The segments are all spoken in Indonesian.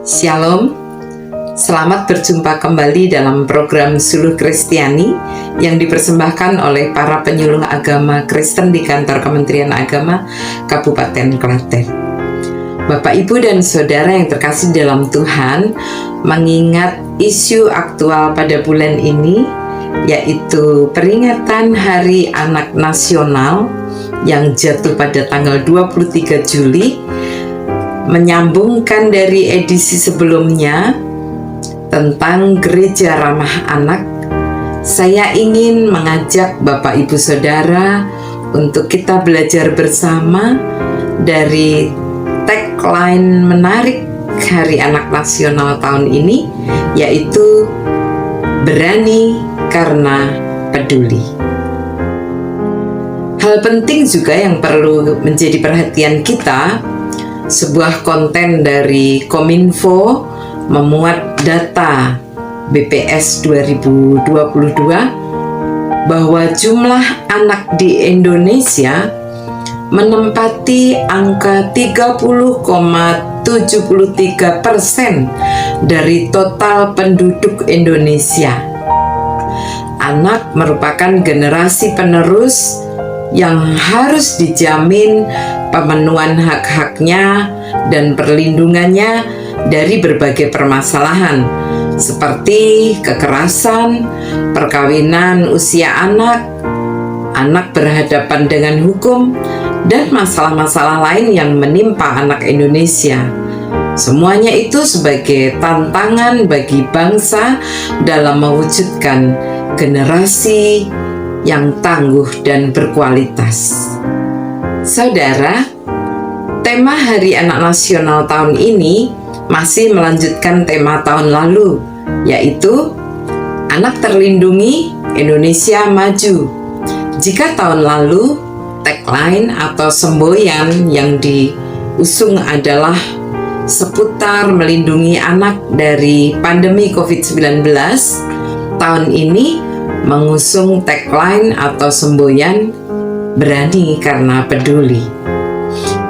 Shalom, selamat berjumpa kembali dalam program Suluh Kristiani yang dipersembahkan oleh para penyuluh agama Kristen di kantor Kementerian Agama Kabupaten Klaten. Bapak, Ibu, dan Saudara yang terkasih dalam Tuhan, mengingat isu aktual pada bulan ini, yaitu peringatan Hari Anak Nasional yang jatuh pada tanggal 23 Juli, menyambungkan dari edisi sebelumnya tentang gereja ramah anak, saya ingin mengajak Bapak Ibu Saudara untuk kita belajar bersama dari tagline menarik Hari Anak Nasional tahun ini, yaitu berani karena peduli. Hal penting juga yang perlu menjadi perhatian kita, sebuah konten dari Kominfo memuat data BPS 2022 bahwa jumlah anak di Indonesia menempati angka 30,73% dari total penduduk Indonesia. Anak merupakan generasi penerus yang harus dijamin pemenuhan hak-haknya dan perlindungannya dari berbagai permasalahan seperti kekerasan, perkawinan usia anak, anak berhadapan dengan hukum, dan masalah-masalah lain yang menimpa anak Indonesia. Semuanya itu sebagai tantangan bagi bangsa dalam mewujudkan generasi yang tangguh dan berkualitas. Saudara, tema Hari Anak Nasional tahun ini masih melanjutkan tema tahun lalu, yaitu Anak Terlindungi, Indonesia Maju. Jika tahun lalu tagline atau semboyan yang diusung adalah seputar melindungi anak dari pandemi COVID-19, tahun ini mengusung tagline atau semboyan berani karena peduli.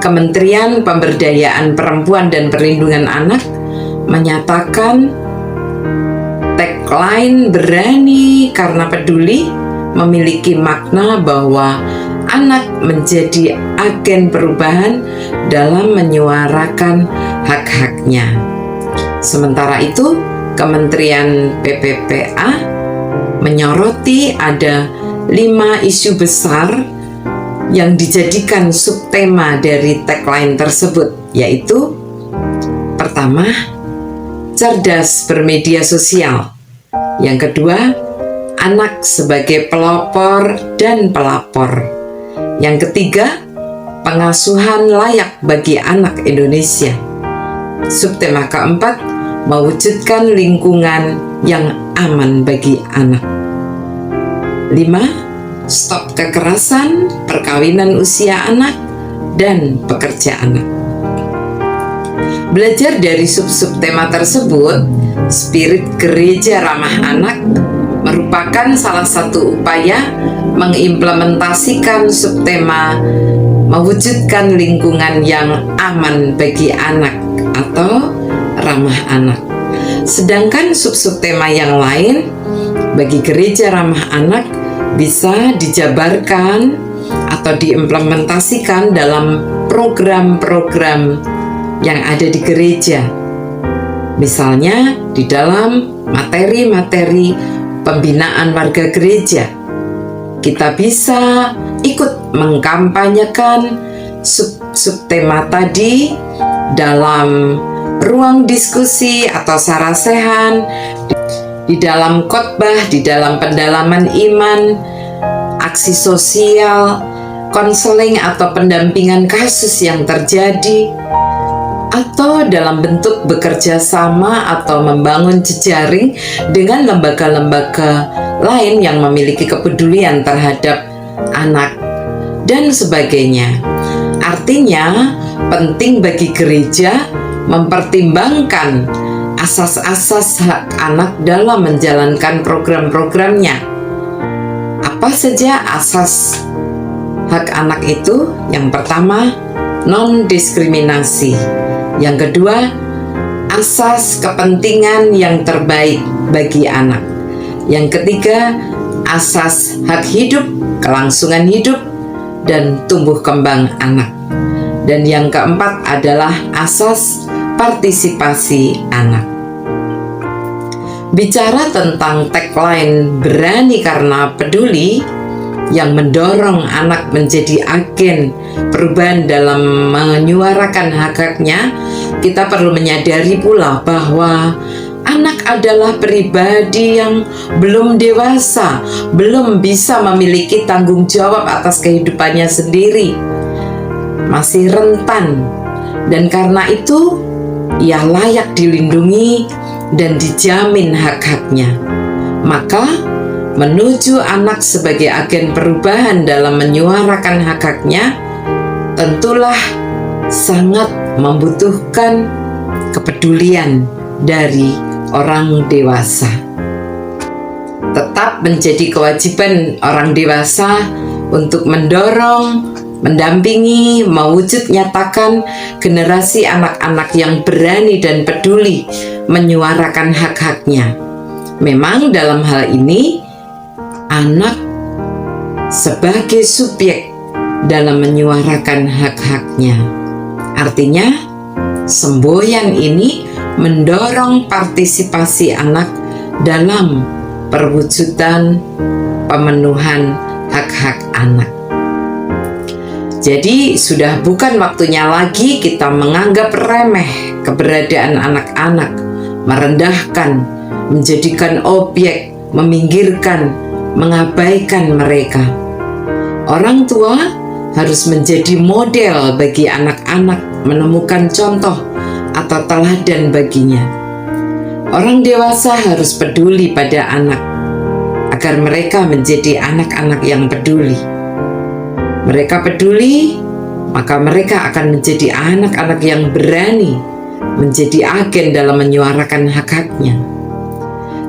Kementerian Pemberdayaan Perempuan dan Perlindungan Anak menyatakan tagline berani karena peduli memiliki makna bahwa anak menjadi agen perubahan dalam menyuarakan hak-haknya. Sementara itu, Kementerian PPPA menyoroti ada 5 isu besar yang dijadikan subtema dari tagline tersebut, yaitu pertama, cerdas bermedia sosial. Yang kedua, anak sebagai pelopor dan pelapor. Yang ketiga, pengasuhan layak bagi anak Indonesia. Subtema keempat, mewujudkan lingkungan yang aman bagi anak. 5. Stop kekerasan, perkawinan usia anak, dan pekerja anak. Belajar dari sub-sub tema tersebut, spirit gereja ramah anak merupakan salah satu upaya mengimplementasikan subtema mewujudkan lingkungan yang aman bagi anak atau ramah anak. Sedangkan sub-sub tema yang lain bagi gereja ramah anak bisa dijabarkan atau diimplementasikan dalam program-program yang ada di gereja. Misalnya di dalam materi-materi pembinaan warga gereja, kita bisa ikut mengkampanyekan sub-sub tema tadi dalam ruang diskusi atau sarasehan, di dalam khotbah, di dalam pendalaman iman, aksi sosial, konseling atau pendampingan kasus yang terjadi, atau dalam bentuk bekerja sama atau membangun jejaring dengan lembaga-lembaga lain yang memiliki kepedulian terhadap anak, dan sebagainya. Artinya, penting bagi gereja mempertimbangkan asas-asas hak anak dalam menjalankan program-programnya. Apa saja asas hak anak itu? Yang pertama, non-diskriminasi. Yang kedua, asas kepentingan yang terbaik bagi anak. Yang ketiga, asas hak hidup, kelangsungan hidup, dan tumbuh kembang anak. Dan yang keempat adalah asas partisipasi anak. Bicara tentang tagline berani karena peduli yang mendorong anak menjadi agen perubahan dalam menyuarakan hak-haknya, kita perlu menyadari pula bahwa anak adalah pribadi yang belum dewasa, belum bisa memiliki tanggung jawab atas kehidupannya sendiri, masih rentan, dan karena itu ia layak dilindungi dan dijamin hak-haknya. Maka menuju anak sebagai agen perubahan dalam menyuarakan hak-haknya tentulah sangat membutuhkan kepedulian dari orang dewasa. Tetap menjadi kewajiban orang dewasa untuk mendorong, mendampingi, mewujud nyatakan generasi anak-anak yang berani dan peduli menyuarakan hak-haknya. Memang dalam hal ini, anak sebagai subjek dalam menyuarakan hak-haknya. Artinya, semboyan ini mendorong partisipasi anak dalam perwujudan pemenuhan hak-hak anak. Jadi sudah bukan waktunya lagi kita menganggap remeh keberadaan anak-anak, merendahkan, menjadikan objek, meminggirkan, mengabaikan mereka. Orang tua harus menjadi model bagi anak-anak, menemukan contoh atau teladan baginya. Orang dewasa harus peduli pada anak agar mereka menjadi anak-anak yang peduli. Mereka peduli, maka mereka akan menjadi anak-anak yang berani menjadi agen dalam menyuarakan hak-haknya.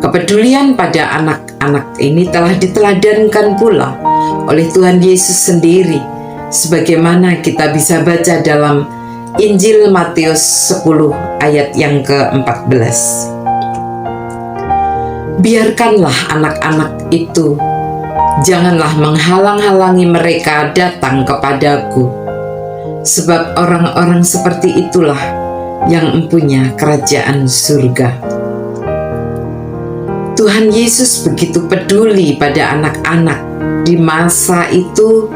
Kepedulian pada anak-anak ini telah diteladankan pula oleh Tuhan Yesus sendiri, sebagaimana kita bisa baca dalam Injil Matius 10 ayat yang ke-14. Biarkanlah anak-anak itu, janganlah menghalang-halangi mereka datang kepadaku, sebab orang-orang seperti itulah yang mempunyai kerajaan surga. Tuhan Yesus begitu peduli pada anak-anak. Di masa itu,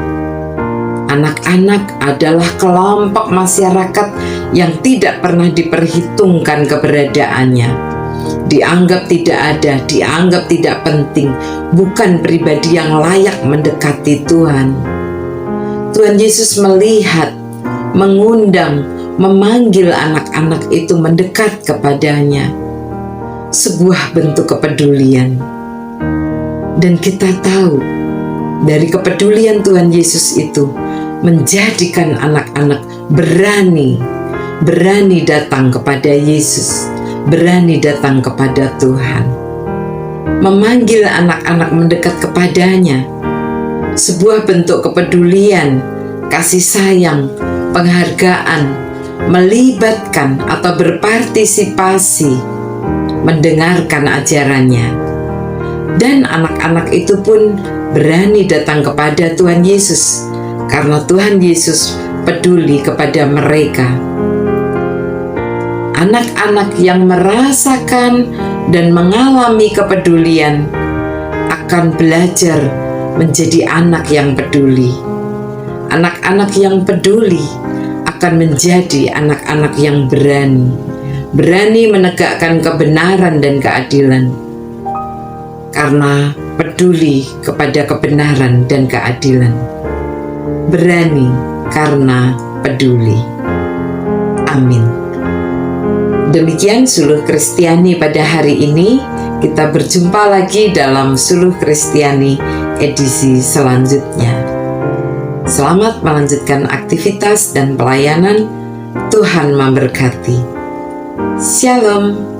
anak-anak adalah kelompok masyarakat yang tidak pernah diperhitungkan keberadaannya. Dianggap tidak ada, dianggap tidak penting, bukan pribadi yang layak mendekati Tuhan. Tuhan Yesus melihat, mengundang, memanggil anak-anak itu mendekat kepadanya. Sebuah bentuk kepedulian. Dan kita tahu, dari kepedulian Tuhan Yesus itu menjadikan anak-anak berani datang kepada Yesus, berani datang kepada Tuhan, memanggil anak-anak mendekat kepadanya. Sebuah bentuk kepedulian, kasih sayang, penghargaan, melibatkan atau berpartisipasi, mendengarkan ajarannya. Dan anak-anak itu pun berani datang kepada Tuhan Yesus karena Tuhan Yesus peduli kepada mereka. Anak-anak yang merasakan dan mengalami kepedulian akan belajar menjadi anak yang peduli. Anak-anak yang peduli akan menjadi anak-anak yang berani menegakkan kebenaran dan keadilan, karena peduli kepada kebenaran dan keadilan. Berani karena peduli. Amin. Demikian Suluh Kristiani pada hari ini. Kita berjumpa lagi dalam Suluh Kristiani edisi selanjutnya. Selamat melanjutkan aktivitas dan pelayanan. Tuhan memberkati. Shalom.